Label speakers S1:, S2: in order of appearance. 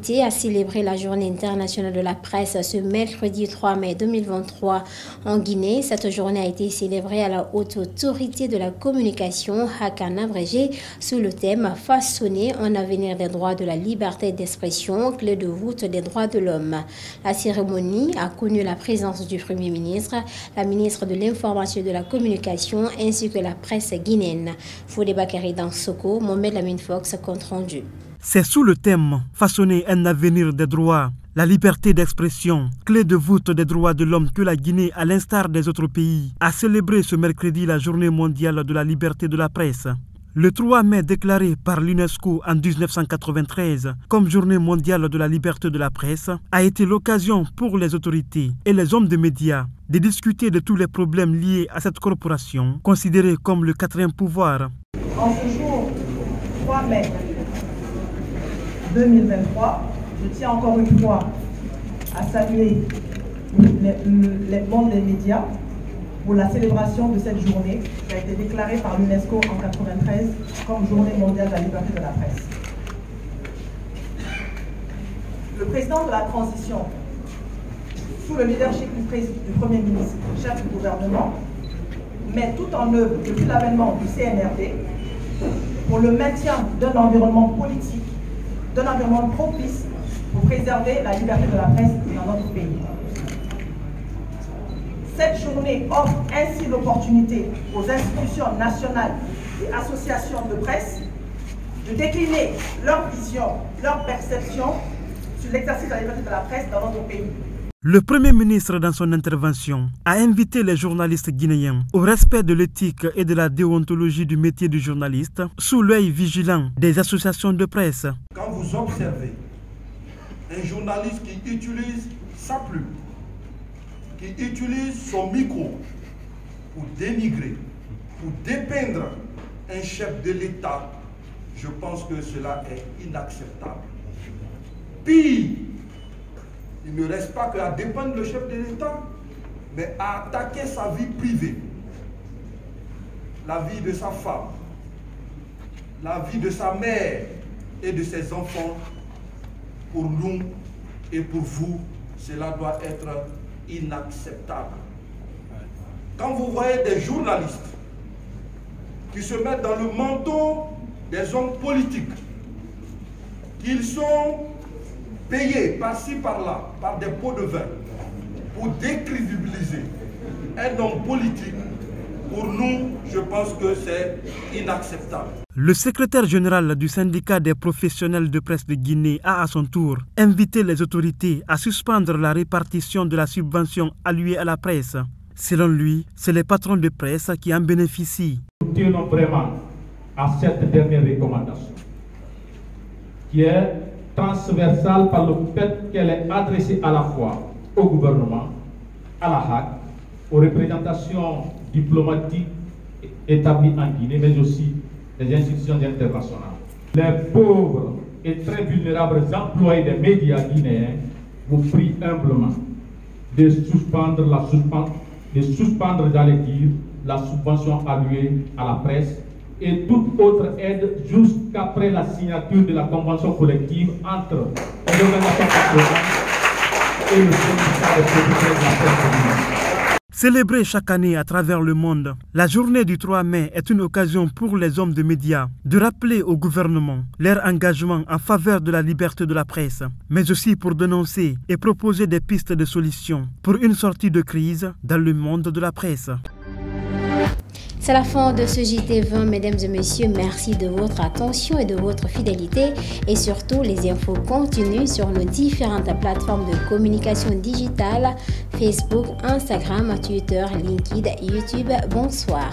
S1: L'OIT a célébré la Journée internationale de la presse ce mercredi 3 mai 2023 en Guinée. Cette journée a été célébrée à la Haute Autorité de la Communication, HAC en abrégé, sous le thème « Façonner un avenir des droits de la liberté d'expression, clé de voûte des droits de l'homme ». La cérémonie a connu la présence du Premier ministre, la ministre de l'Information et de la Communication ainsi que la presse guinéenne. Fodé Bakary dans Soko, Mohamed Lamine Fox, compte rendu.
S2: C'est sous le thème « Façonner un avenir des droits, la liberté d'expression, clé de voûte des droits de l'homme » que la Guinée, à l'instar des autres pays, a célébré ce mercredi la Journée mondiale de la liberté de la presse. Le 3 mai déclaré par l'UNESCO en 1993 comme Journée mondiale de la liberté de la presse a été l'occasion pour les autorités et les hommes de médias de discuter de tous les problèmes liés à cette corporation, considérée comme le quatrième pouvoir.
S3: En ce jour 3 mai 2023, je tiens encore une fois à saluer le monde des médias pour la célébration de cette journée qui a été déclarée par l'UNESCO en 1993 comme Journée mondiale de la liberté de la presse. Le président de la transition, sous le leadership du Premier ministre, chef du gouvernement, met tout en œuvre depuis l'avènement du CNRD pour le maintien d'un environnement politique, d'un environnement propice pour préserver la liberté de la presse dans notre pays. Cette journée offre ainsi l'opportunité aux institutions nationales et associations de presse de décliner leur vision, leur perception sur l'exercice de la liberté de la presse dans notre pays.
S2: Le Premier ministre, dans son intervention, a invité les journalistes guinéens au respect de l'éthique et de la déontologie du métier du journaliste, sous l'œil vigilant des associations de presse.
S4: Quand vous observez un journaliste qui utilise sa plume, qui utilise son micro pour dénigrer, pour dépeindre un chef de l'État, je pense que cela est inacceptable. Pire, il ne reste pas qu'à dépeindre le chef de l'État, mais à attaquer sa vie privée, la vie de sa femme, la vie de sa mère et de ses enfants. Pour nous et pour vous, cela doit être inacceptable. Quand vous voyez des journalistes qui se mettent dans le manteau des hommes politiques, qu'ils sont payés par-ci par-là, par des pots de vin, pour décrédibiliser un homme politique, pour nous, je pense que c'est inacceptable.
S2: Le secrétaire général du syndicat des professionnels de presse de Guinée a à son tour invité les autorités à suspendre la répartition de la subvention allouée à la presse. Selon lui, c'est les patrons de presse qui en bénéficient.
S5: Nous tenons vraiment à cette dernière recommandation, qui est transversale par le fait qu'elle est adressée à la fois au gouvernement, à la HAC, aux représentations diplomatiques établies en Guinée, mais aussi les institutions internationales. Les pauvres et très vulnérables employés des médias guinéens vous prient humblement de suspendre, j'allais dire, la subvention allouée à la presse et toute autre aide jusqu'après la signature de la convention collective entre les organisations patronales et le syndicat des producteurs de la presse.
S2: Célébrée chaque année à travers le monde, la journée du 3 mai est une occasion pour les hommes de médias de rappeler au gouvernement leur engagement en faveur de la liberté de la presse, mais aussi pour dénoncer et proposer des pistes de solutions pour une sortie de crise dans le monde de la presse.
S1: C'est la fin de ce JT20, mesdames et messieurs. Merci de votre attention et de votre fidélité. Et surtout, les infos continuent sur nos différentes plateformes de communication digitale, Facebook, Instagram, Twitter, LinkedIn, YouTube. Bonsoir.